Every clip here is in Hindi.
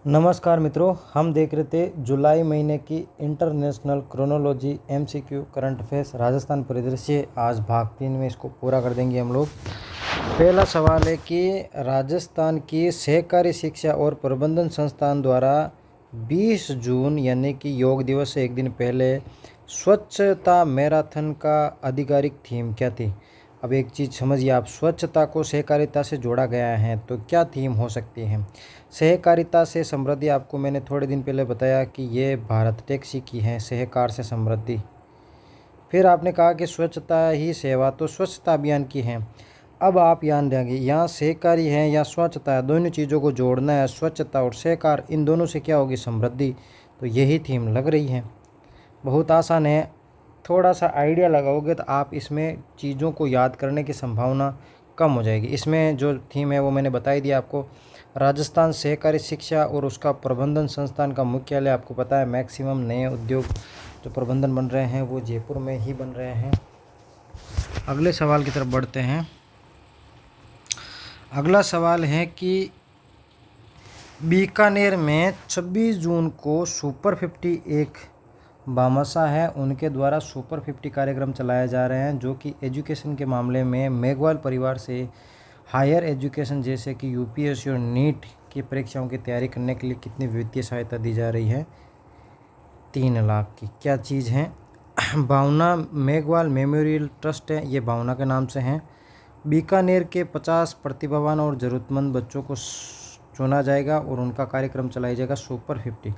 नमस्कार मित्रों, हम देख रहे थे जुलाई महीने की international chronology MCQ current affairs Rajasthan परिदृश्य। आज भाग 3 में इसको पूरा कर देंगे हम लोग। पहला सवाल है कि राजस्थान की सहकारी शिक्षा और प्रबंधन संस्थान द्वारा 20 जून यानी कि योग दिवस से एक दिन पहले स्वच्छता मैराथन का आधिकारिक थीम क्या थी। अब एक चीज़ समझिए आप, स्वच्छता को सहकारिता से जोड़ा गया है तो क्या थीम हो सकती है। सहकारिता से समृद्धि आपको मैंने थोड़े दिन पहले बताया कि ये भारत टैक्सी की है, सहकार से समृद्धि। फिर आपने कहा कि स्वच्छता ही सेवा, तो स्वच्छता अभियान की है। अब आप ध्यान देंगे यहाँ सहकारी है या स्वच्छता है, दोनों चीज़ों को जोड़ना है। स्वच्छता और सहकार, इन दोनों से क्या होगी, समृद्धि। तो यही थीम लग रही है। बहुत आसान है, थोड़ा सा आइडिया लगाओगे तो आप इसमें चीज़ों को याद करने की संभावना कम हो जाएगी। इसमें जो थीम है वो मैंने बता ही दिया आपको। राजस्थान सहकारी शिक्षा और उसका प्रबंधन संस्थान का मुख्यालय आपको पता है, मैक्सिमम नए उद्योग जो प्रबंधन बन रहे हैं वो जयपुर में ही बन रहे हैं। अगले सवाल की तरफ बढ़ते हैं। अगला सवाल है कि बीकानेर में 26 जून को सुपर 50 एक भामाशाह है, उनके द्वारा सुपर 50 कार्यक्रम चलाए जा रहे हैं, जो कि एजुकेशन के मामले में मेघवाल परिवार से हायर एजुकेशन जैसे कि यूपीएससी और नीट की परीक्षाओं की तैयारी करने के लिए कितनी वित्तीय सहायता दी जा रही है, 3 लाख की। क्या चीज़ है, भावना मेघवाल मेमोरियल ट्रस्ट है, ये भावना के नाम से हैं। बीकानेर के 50 प्रतिभावान और ज़रूरतमंद बच्चों को चुना जाएगा और उनका कार्यक्रम चलाया जाएगा सुपर 50,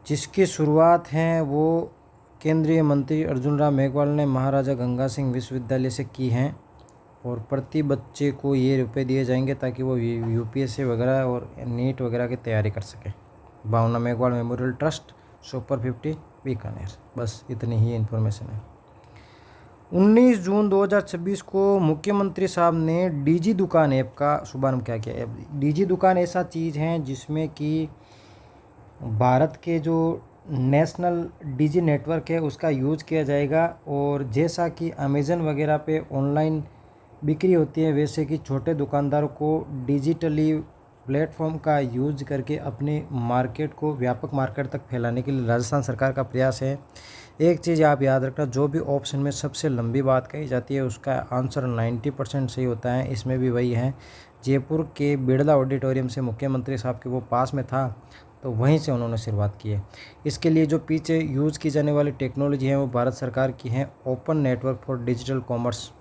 जिसकी शुरुआत है वो केंद्रीय मंत्री अर्जुन राम मेघवाल ने महाराजा गंगा सिंह विश्वविद्यालय से की हैं। और प्रति बच्चे को ये रुपए दिए जाएंगे ताकि वो यूपीएससी वगैरह और नीट वगैरह की तैयारी कर सके। Bhavna Meghwal memorial trust, super 50 Bikaner. बस इतनी ही इन्फॉर्मेशन है। 19 जून 2026 को मुख्यमंत्री साहब ने डीजी दुकान ऐप का शुभारंभ क्या किया। डीजी दुकान ऐसा चीज़ है जिसमें कि भारत के जो नेशनल डीजी नेटवर्क है उसका यूज़ किया जाएगा। और जैसा कि अमेज़न वगैरह पे ऑनलाइन बिक्री होती है, वैसे कि छोटे दुकानदारों को डिजिटली प्लेटफॉर्म का यूज करके अपने मार्केट को व्यापक मार्केट तक फैलाने के लिए राजस्थान सरकार का प्रयास है। एक चीज़ आप याद रखना, जो भी ऑप्शन में सबसे लंबी बात कही जाती है उसका आंसर 90% सही होता है। इसमें भी वही है। जयपुर के बिड़ला ऑडिटोरियम से मुख्यमंत्री साहब के वो पास में था, तो वहीं से उन्होंने शुरुआत की है। इसके लिए जो पीछे यूज़ की जाने वाली टेक्नोलॉजी है वो भारत सरकार की है, open network for digital commerce.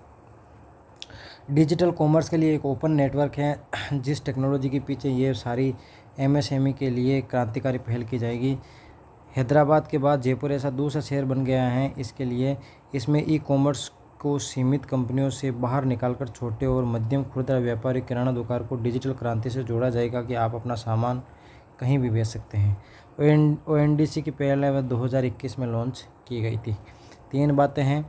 Digital commerce के लिए एक ओपन नेटवर्क है, जिस टेक्नोलॉजी के पीछे ये सारी एमएसएमई के लिए क्रांतिकारी पहल की जाएगी। हैदराबाद के बाद जयपुर ऐसा दूसरा शहर बन गया है इसके लिए। इसमें ई कॉमर्स को सीमित कंपनियों से बाहर निकालकर छोटे और मध्यम खुदरा व्यापारी किराना दुकान को डिजिटल क्रांति से जोड़ा जाएगा कि आप अपना सामान कहीं भी बेच सकते हैं। ओएनडीसी की पहले वह 2021 में लॉन्च की गई थी। 3 बातें हैं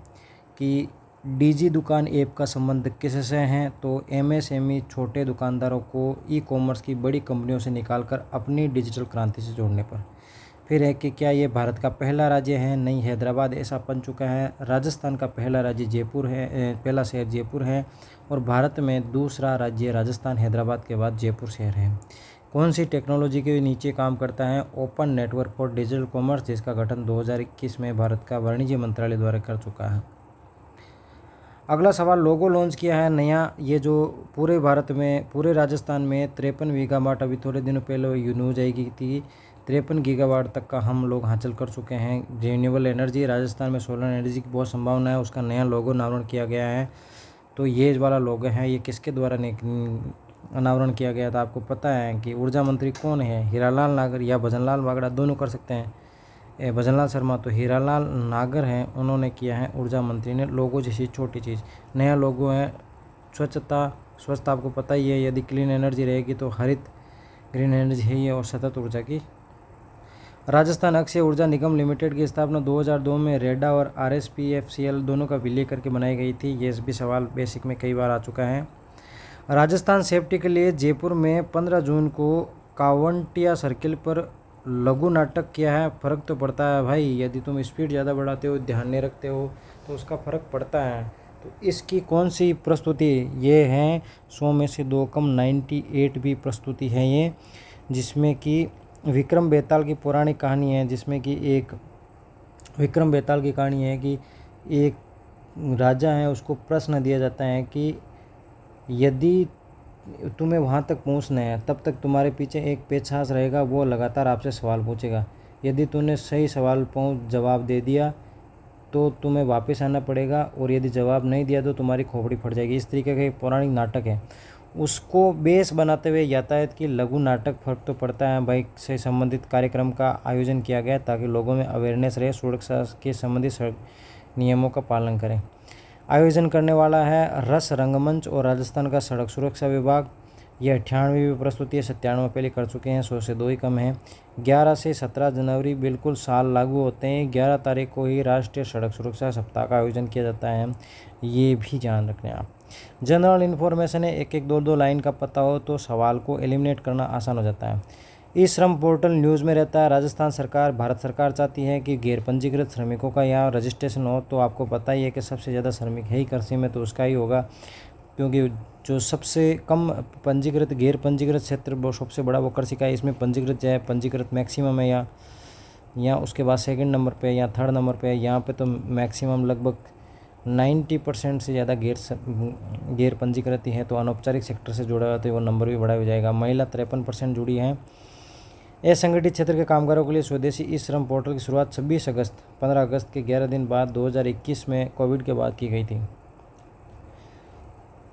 कि डीजी दुकान ऐप का संबंध किससे है, तो एमएसएमई छोटे दुकानदारों को ई कॉमर्स की बड़ी कंपनियों से निकालकर अपनी डिजिटल क्रांति से जोड़ने पर। फिर है कि क्या ये भारत का पहला राज्य है, नहीं, हैदराबाद ऐसा बन चुका है। राजस्थान का पहला राज्य जयपुर है, पहला शहर जयपुर है। और भारत में दूसरा राज्य राजस्थान, हैदराबाद के बाद जयपुर शहर है। कौन सी टेक्नोलॉजी के नीचे काम करता है, open network for digital commerce, जिसका गठन 2021 में भारत का वाणिज्य मंत्रालय द्वारा कर चुका है। अगला सवाल, लोगो लॉन्च किया है नया, ये जो पूरे भारत में पूरे राजस्थान में 53 गीगावाट अभी थोड़े दिनों पहले न्यूज आई थी, 53 गीगावाट तक का हम लोग हासिल कर चुके हैं। रिन्यूएबल एनर्जी, राजस्थान में सोलर एनर्जी की बहुत संभावना है, उसका नया लोगो अनावरण किया गया है। तो ये वाला लोगो है, ये किसके द्वारा अनावरण किया गया था, आपको पता है कि ऊर्जा मंत्री कौन है, हीरालाल नागर या भजनलाल वागड़ा, दोनों कर सकते हैं। भजनलाल शर्मा, तो हीरालाल नागर हैं, उन्होंने किया है ऊर्जा मंत्री ने। लोगो जैसी छोटी चीज़, नया लोगो है। स्वच्छता आपको पता ही है, यदि क्लीन एनर्जी रहेगी तो हरित ग्रीन एनर्जी है ये, और सतत ऊर्जा की। राजस्थान अक्षय ऊर्जा निगम लिमिटेड की स्थापना 2002 में रेडा और आरएसपीएफसीएल दोनों का विलय करके बनाई गई थी। ये भी सवाल बेसिक में कई बार आ चुका है। राजस्थान सेफ्टी के लिए जयपुर में 15 जून को कावंटिया सर्किल पर लघु नाटक किया है। फ़र्क तो पड़ता है भाई, यदि तुम स्पीड ज़्यादा बढ़ाते हो, ध्यान नहीं रखते हो तो उसका फ़र्क पड़ता है। तो इसकी कौन सी प्रस्तुति? ये हैं 100 में से 2 कम 98वीं प्रस्तुति है ये, जिसमें कि विक्रम बेताल की पौराणिक कहानी है, जिसमें कि एक विक्रम बेताल की कहानी है कि एक राजा है, उसको प्रश्न दिया जाता है कि यदि तुम्हें वहाँ तक पहुँचना है तब तक तुम्हारे पीछे एक पेचहास रहेगा, वो लगातार आपसे सवाल पूछेगा। यदि तूने सही सवाल जवाब दे दिया तो तुम्हें वापस आना पड़ेगा, और यदि जवाब नहीं दिया तो तुम्हारी खोपड़ी फट जाएगी। इस तरीके का एक पौराणिक नाटक है। उसको बेस बनाते हुए यातायात की लघु नाटक फर्क तो पड़ता है बाइक से संबंधित कार्यक्रम का आयोजन किया गया ताकि लोगों में अवेयरनेस रहे, सुरक्षा के संबंधित सड़क नियमों का पालन करें। आयोजन करने वाला है रस रंगमंच और राजस्थान का सड़क सुरक्षा विभाग। यह 98वीं प्रस्तुति है, 97 पहले कर चुके हैं, 100 से 2 ही कम है। 11 से 17 जनवरी बिल्कुल साल लागू होते हैं। 11 तारीख को ही राष्ट्रीय सड़क सुरक्षा सप्ताह का आयोजन किया जाता है, ये भी ध्यान रखना आप। जनरल इन्फॉर्मेशन है, एक एक 2 लाइन का पता हो तो सवाल को एलिमिनेट करना आसान हो जाता है। ई श्रम पोर्टल न्यूज़ में रहता है। राजस्थान सरकार, भारत सरकार चाहती है कि गैर पंजीकृत श्रमिकों का यहाँ रजिस्ट्रेशन हो। तो आपको पता ही है कि सबसे ज़्यादा श्रमिक है ही कृषि में, तो उसका ही होगा, क्योंकि जो सबसे कम पंजीकृत गैर पंजीकृत क्षेत्र वो सबसे बड़ा वो कृषि का है। इसमें पंजीकृत जो है, पंजीकृत मैक्सिमम है या उसके बाद सेकंड नंबर पे या थर्ड नंबर पे है। यहाँ पे तो मैक्सिमम लगभग 90% से ज़्यादा गैर पंजीकृत ही है। तो अनौपचारिक सेक्टर से जुड़ा हुआ तो वो नंबर भी बड़ा हो जाएगा। महिला 53% जुड़ी हैं। असंगठित क्षेत्र के कामगारों के लिए स्वदेशी ई श्रम पोर्टल की शुरुआत 15 अगस्त के 11 दिन बाद 2021 में कोविड के बाद की गई थी।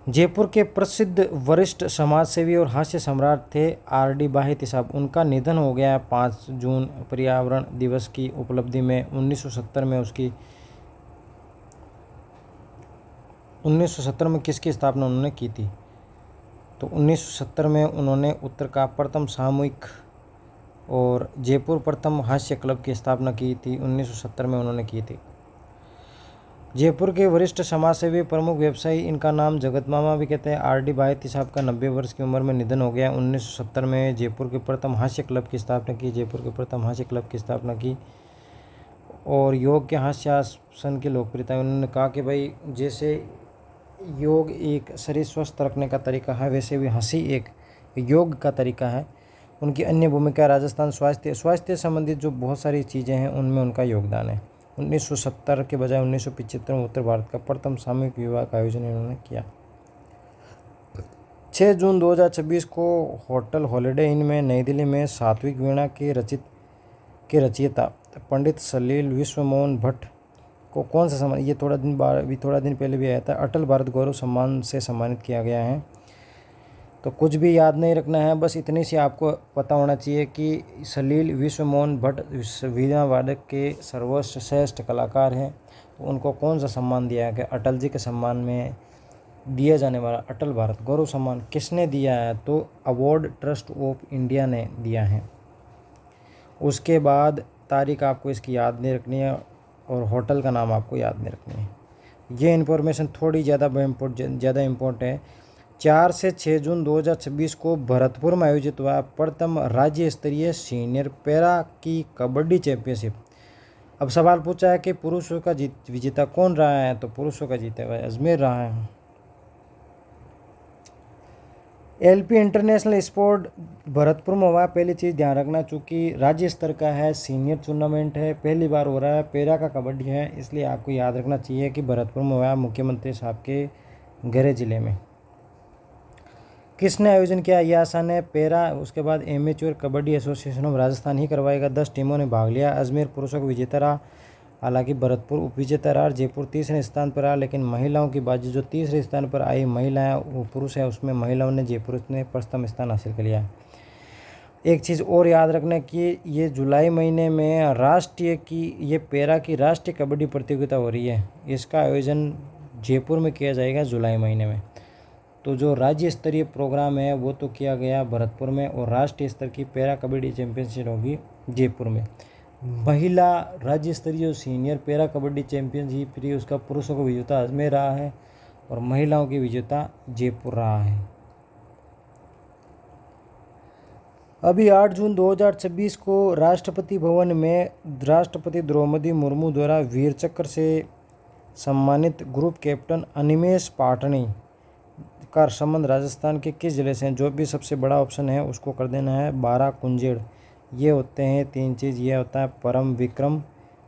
जयपुर के प्रसिद्ध वरिष्ठ समाजसेवी और हास्य सम्राट थे RD बाहिती साहब। उनका निधन हो गया 5 जून पर्यावरण दिवस की उपलब्धि में। 1970 में किसकी स्थापना उन्होंने की थी? तो 1970 में उन्होंने उत्तर का प्रथम सामूहिक और जयपुर प्रथम हास्य क्लब की स्थापना की थी। 1970 में उन्होंने की थी। जयपुर के वरिष्ठ समाजसेवी प्रमुख व्यवसायी, इनका नाम जगत मामा भी कहते हैं। RD बाहिती साहब का 90 वर्ष की उम्र में निधन हो गया। 1970 में जयपुर के प्रथम हास्य क्लब की स्थापना की। और योग के हास्यासन की लोकप्रियता, उन्होंने कहा कि भाई जैसे योग एक शरीर स्वस्थ रखने का तरीका है, वैसे भी हंसी एक योग का तरीका है। उनकी अन्य भूमिका राजस्थान स्वास्थ्य संबंधित जो बहुत सारी चीज़ें हैं उनमें उनका योगदान है। 1970 के बजाय 1975 में उत्तर भारत का प्रथम सामूहिक विवाह का आयोजन इन्होंने किया। 6 जून 2026 को होटल हॉलिडे इन में नई दिल्ली में सात्विक वीणा के रचयिता पंडित सलील विश्वमोहन भट्ट को कौन सा सम्मान, ये थोड़ा दिन पहले भी आया था, अटल भारत गौरव सम्मान से सम्मानित किया गया है। तो कुछ भी याद नहीं रखना है, बस इतनी सी आपको पता होना चाहिए कि सलील विश्वमोहन भट्ट वीणा वादक के सर्वश्रेष्ठ कलाकार हैं। तो उनको कौन सा सम्मान दिया गया? अटल जी के सम्मान में दिया जाने वाला अटल भारत गौरव सम्मान किसने दिया है? तो अवार्ड ट्रस्ट ऑफ इंडिया ने दिया है। उसके बाद तारीख आपको इसकी याद नहीं रखनी है और होटल का नाम आपको याद नहीं रखनी है। ये इन्फॉर्मेशन थोड़ी ज़्यादा इम्पोर्टेंट है। 4 से 6 जून 2026 को भरतपुर में आयोजित हुआ प्रथम राज्य स्तरीय सीनियर पैरा की कबड्डी चैंपियनशिप। अब सवाल पूछा है कि पुरुषों का विजेता कौन रहा है? तो पुरुषों का जीता हुआ अजमेर रहा है। LP इंटरनेशनल स्पोर्ट भरतपुर में हुआ। पहली चीज़ ध्यान रखना, चूँकि राज्य स्तर का है, सीनियर टूर्नामेंट है, पहली बार हो रहा है, पैरा का कबड्डी है, इसलिए आपको याद रखना चाहिए कि भरतपुर में हुआ मुख्यमंत्री साहब के गृह जिले में। किसने आयोजन किया? यह आसान है, पैरा। उसके बाद amateur kabaddi association of Rajasthan ही करवाएगा। 10 टीमों ने भाग लिया। अजमेर पुरुषों का विजेता रहा, हालांकि भरतपुर उपविजेता रहा। जयपुर तीसरे स्थान पर रहा, लेकिन महिलाओं की बाजी जो तीसरे स्थान पर आई महिलाएं वो पुरुष है, उसमें महिलाओं ने जयपुर ने प्रथम स्थान हासिल कर लिया। एक चीज़ और याद रखना कि ये जुलाई महीने में ये पैरा की राष्ट्रीय कबड्डी प्रतियोगिता हो रही है। इसका आयोजन जयपुर में किया जाएगा जुलाई महीने में। तो जो राज्य स्तरीय प्रोग्राम है वो तो किया गया भरतपुर में, और राष्ट्रीय स्तर की पैरा कबड्डी चैंपियनशिप होगी जयपुर में। महिला राज्य स्तरीय सीनियर पैरा कबड्डी चैंपियनशिप रही, उसका पुरुषों का विजेता अजमेर रहा है और महिलाओं की विजेता जयपुर रहा है। अभी 8 जून 2026 को राष्ट्रपति भवन में राष्ट्रपति द्रौपदी मुर्मू द्वारा वीर चक्र से सम्मानित ग्रुप कैप्टन अनिमेष पाटनी का संबंध राजस्थान के किस जिले से है? जो भी सबसे बड़ा ऑप्शन है उसको कर देना है बाराकुंजेड़। ये होते हैं 3 चीज़, ये होता है परम विक्रम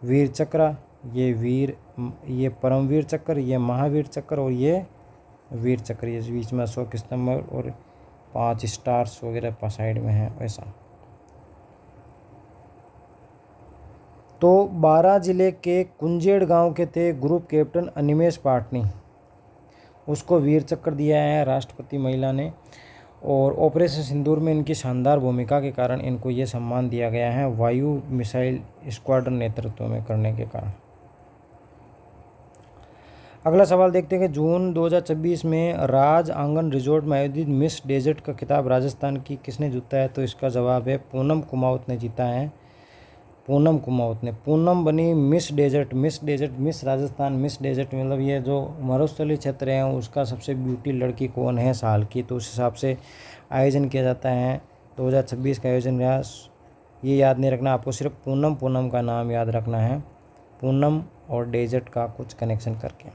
वीर चक्र, ये परमवीर चक्र, ये महावीर चक्र और ये वीर चक्र। ये बीच में अशोक स्तंभ और 5 स्टार्स वगैरह साइड में है ऐसा। तो बारां जिले के कुंजेड़ गांव के थे ग्रुप कैप्टन अनिमेष पाटनी, उसको वीर चक्र दिया है राष्ट्रपति महिला ने। और ऑपरेशन सिंदूर में इनकी शानदार भूमिका के कारण इनको ये सम्मान दिया गया है वायु मिसाइल स्क्वाड्रन नेतृत्व में करने के कारण। अगला सवाल देखते हैं कि जून 2026 में राज आंगन रिजॉर्ट में आयोजित मिस डेजर्ट का खिताब राजस्थान की किसने जीता है? तो इसका जवाब है पूनम कुमावत ने जीता है। पूनम कुमावत ने। पूनम बनी Miss Desert. Miss Rajasthan Miss Desert मतलब ये जो मरुस्थलीय क्षेत्र है उसका सबसे ब्यूटी लड़की कौन है साल की, तो उस हिसाब से आयोजन किया जाता है। 2026 का आयोजन रहा। ये याद नहीं रखना आपको, सिर्फ पूनम का नाम याद रखना है, पूनम और डेजर्ट का कुछ कनेक्शन करके।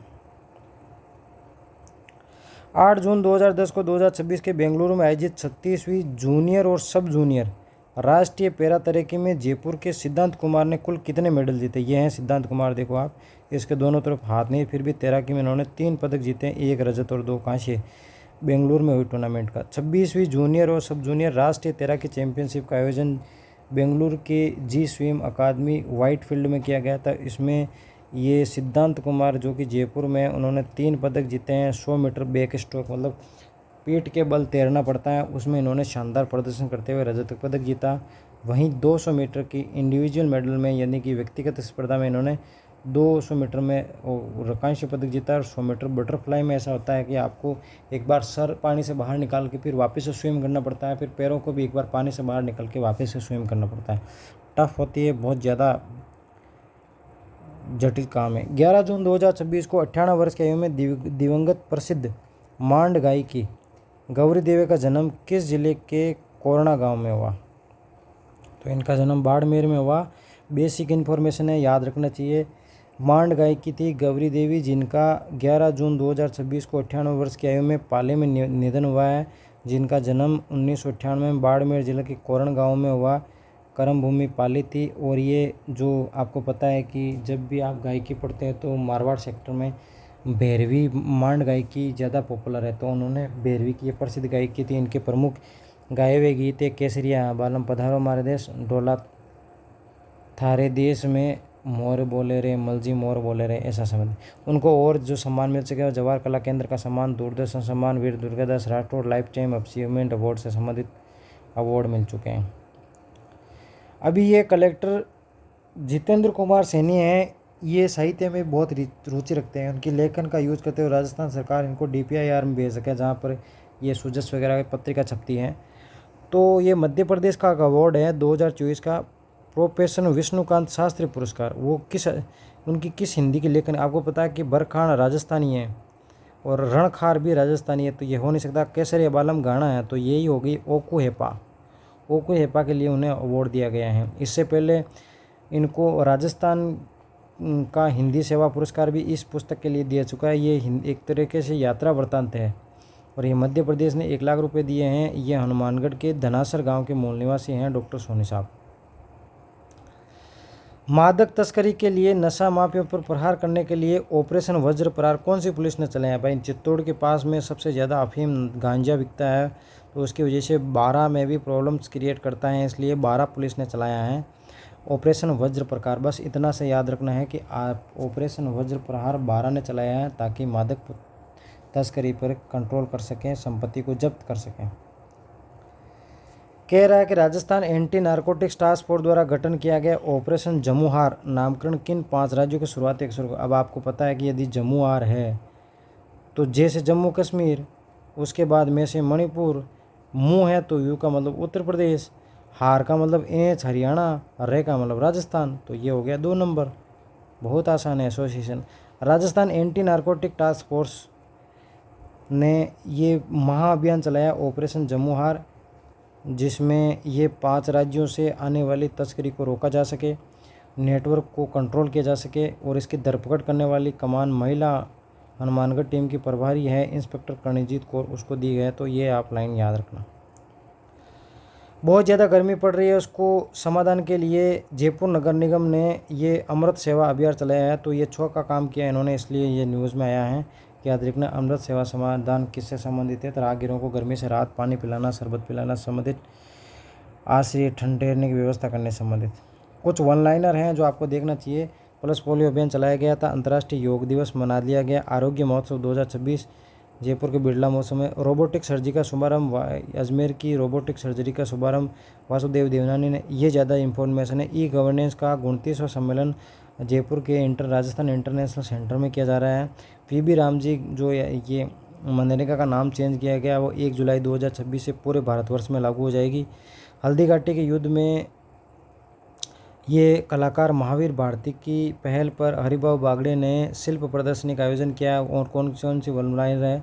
8 जून 2010 को 2026 के बेंगलुरु में आयोजित 36वीं जूनियर और सब जूनियर राष्ट्रीय पैरा तैराकी में जयपुर के सिद्धांत कुमार ने कुल कितने मेडल जीते? ये हैं सिद्धांत कुमार, देखो आप, इसके दोनों तरफ हाथ नहीं, फिर भी तैराकी में इन्होंने 3 पदक जीते हैं, 1 रजत और 2 कांस्य बेंगलुरु में हुई टूर्नामेंट का। 26वीं जूनियर और सब जूनियर राष्ट्रीय तैराकी चैंपियनशिप का आयोजन बेंगलुरु के जी स्विम अकादमी वाइट फील्ड में किया गया था। इसमें ये सिद्धांत कुमार जो कि जयपुर में, उन्होंने 3 पदक जीते हैं। 100 मीटर बैक स्ट्रोक मतलब पीठ के बल तैरना पड़ता है, उसमें इन्होंने शानदार प्रदर्शन करते हुए रजत पदक जीता। वहीं 200 मीटर की इंडिविजुअल मेडल में यानी कि व्यक्तिगत स्पर्धा में इन्होंने 200 मीटर में कांस्य पदक जीता। और 100 मीटर बटरफ्लाई में ऐसा होता है कि आपको एक बार सर पानी से बाहर निकाल के फिर वापस से स्विम करना पड़ता है, फिर पैरों को भी एक बार पानी से बाहर निकल के वापस से स्विम करना पड़ता है। टफ होती है, बहुत ज़्यादा जटिल काम है। 11 जून 2026 को 98 वर्ष की आयु में दिवंगत प्रसिद्ध मांड गायिकी गौरी देवी का जन्म किस जिले के कोरना गांव में हुआ? तो इनका जन्म बाड़मेर में हुआ। बेसिक इन्फॉर्मेशन है, याद रखना चाहिए। मांड गायिकी थी गौरी देवी, जिनका 11 जून 2026 को 98 वर्ष की आयु में पाले में निधन हुआ है, जिनका जन्म 1998 में बाड़मेर जिले के कोरण गांव में हुआ। कर्म भूमि पाली थी। और ये जो आपको पता है कि जब भी आप गायकी पढ़ते हैं तो मारवाड़ सेक्टर में भैरवी मांड गायकी ज़्यादा पॉपुलर है, तो उन्होंने भैरवी की ये प्रसिद्ध गायकी थी। इनके प्रमुख गाए हुए गीत है केसरिया बालम पधारो मारे देश, डोला थारे देश में, मोर बोले रे मलजी मोर बोले रे, ऐसा समझ। उनको और जो सम्मान मिल सके, जवाहर कला केंद्र का सम्मान, दूरदर्शन सम्मान, Veer Durgadas Rathore lifetime achievement award से संबंधित अवार्ड मिल चुके हैं। अभी ये कलेक्टर जितेंद्र कुमार सैनी हैं, ये साहित्य में बहुत रुचि रखते हैं। उनकी लेखन का यूज़ करते हुए राजस्थान सरकार इनको DPIR में भेज सके, जहाँ पर ये सुजस वगैरह की पत्रिका छपती है। तो ये मध्य प्रदेश का अवार्ड है 2024 का, प्रोफेसर विष्णुकांत शास्त्री पुरस्कार। वो उनकी किस हिंदी की लेखन? आपको पता है कि बरखान राजस्थानी है और रणखार भी राजस्थानी है, तो ये हो नहीं सकता। केसरिया बालम गाना है, तो यही होगी ओकू हेपा के लिए उन्हें अवार्ड दिया गया है। इससे पहले इनको राजस्थान का हिंदी सेवा पुरस्कार भी इस पुस्तक के लिए दिया चुका है। ये एक तरीके से यात्रा वृत्तांत है। और ये मध्य प्रदेश ने 1 लाख रुपए दिए हैं। ये हनुमानगढ़ के धनासर गांव के मूल निवासी हैं डॉक्टर सोनी साहब। मादक तस्करी के लिए नशा माफिया पर प्रहार करने के लिए ऑपरेशन वज्र प्रहार कौन सी पुलिस ने चलाया? भाई चित्तौड़ के पास में सबसे ज़्यादा अफीम गांजा बिकता है, तो उसकी वजह से 12 में भी प्रॉब्लम्स क्रिएट करता है, इसलिए 12 पुलिस ने चलाया है ऑपरेशन वज्र प्रहार। बस इतना से याद रखना है कि आप ऑपरेशन वज्र प्रहार 12 ने चलाया है, ताकि मादक तस्करी पर कंट्रोल कर सकें, संपत्ति को जब्त कर सकें। कह रहा है कि Rajasthan anti narcotics task force द्वारा गठन किया गया ऑपरेशन जमुहार नामकरण किन 5 राज्यों के शुरुआती अक्षर को? अब आपको पता है कि यदि जमुहार है तो जैसे जम्मू कश्मीर, उसके बाद में से मणिपुर, मू है तो यू का मतलब उत्तर प्रदेश, हार का मतलब एच हरियाणा, रे का मतलब राजस्थान, तो ये हो गया 2 नंबर। बहुत आसान है association. Rajasthan anti narcotic task force ने ये महाअभियान चलाया ऑपरेशन जमुहार, जिसमें ये 5 राज्यों से आने वाली तस्करी को रोका जा सके। नेटवर्क को कंट्रोल किया जा सके और इसकी धरपकड़ करने वाली कमान महिला हनुमानगढ़ टीम की प्रभारी है इंस्पेक्टर करणजीत कौर, उसको दी गई है। तो ये आप लाइन याद रखना। बहुत ज़्यादा गर्मी पड़ रही है, उसको समाधान के लिए जयपुर नगर निगम ने ये अमृत सेवा अभियान चलाया है। तो ये 6 का काम किया इन्होंने, इसलिए ये न्यूज़ में आया है कि याद रखना। अमृत सेवा समाधान किससे संबंधित है? तो राहगीरों को गर्मी से राहत, पानी पिलाना, शरबत पिलाना संबंधित, आश्रय ठहरने की व्यवस्था करने संबंधित। कुछ वन लाइनर हैं जो आपको देखना चाहिए। प्लस पोलियो अभियान चलाया गया था। अंतर्राष्ट्रीय योग दिवस मना लिया गया। आरोग्य महोत्सव 2026 जयपुर के बिरला मौसम में। रोबोटिक सर्जरी का शुभारंभ, अजमेर की रोबोटिक सर्जरी का शुभारंभ वासुदेव देवनानी ने। ये ज़्यादा इंफॉर्मेशन है। ई गवर्नेंस का 29वां सम्मेलन जयपुर के राजस्थान इंटरनेशनल सेंटर में किया जा रहा है। पीबी रामजी जो ये मनरेगा का नाम चेंज किया गया, वो 1 जुलाई 2026 से पूरे भारतवर्ष में लागू हो जाएगी। हल्दी घाटी के युद्ध में ये कलाकार महावीर भारती की पहल पर हरिभाऊ बागड़े ने शिल्प प्रदर्शनी का आयोजन किया। और कौन सी वनलाइन है?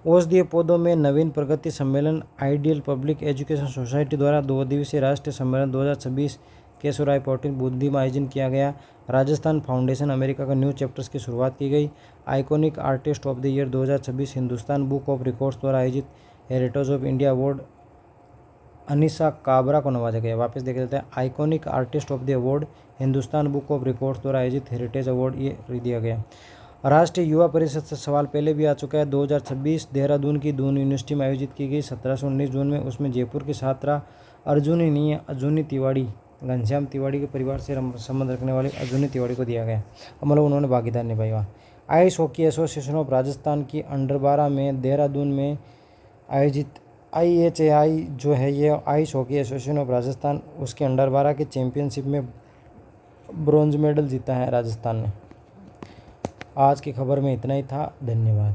औषधीय पौधों में नवीन प्रगति सम्मेलन आइडियल पब्लिक एजुकेशन सोसाइटी द्वारा 2 दिवसीय राष्ट्रीय सम्मेलन 2026 केशवराय पाटिल बुद्धि में आयोजन किया गया। राजस्थान फाउंडेशन अमेरिका का न्यू चैप्टर्स की शुरुआत की गई। Iconic artist of the year 2026 Hindustan book of records द्वारा आयोजित heritage of India award Anisha Kabra को नवाजा गया। वापस देख लेते हैं। Iconic artist of the award Hindustan book of records द्वारा आयोजित हेरिटेज अवार्ड ये दिया गया। राष्ट्रीय युवा परिषद से सवाल पहले भी आ चुका है। 2026 देहरादून की दून यूनिवर्सिटी में आयोजित की गई 17 से 19 जून में। उसमें जयपुर की छात्रा अजुनी तिवाड़ी, घनश्याम तिवाड़ी के परिवार से संबंध रखने वाली अजुनी तिवाड़ी को दिया गया, मतलब उन्होंने भागीदार निभाई। वहाँ ice hockey association of Rajasthan की अंडर 12 में देहरादून में आयोजित IHAI जो है ये ice hockey association of Rajasthan, उसके अंडर 12 के चैंपियनशिप में ब्रॉन्ज मेडल जीता है राजस्थान ने। आज की खबर में इतना ही था। धन्यवाद।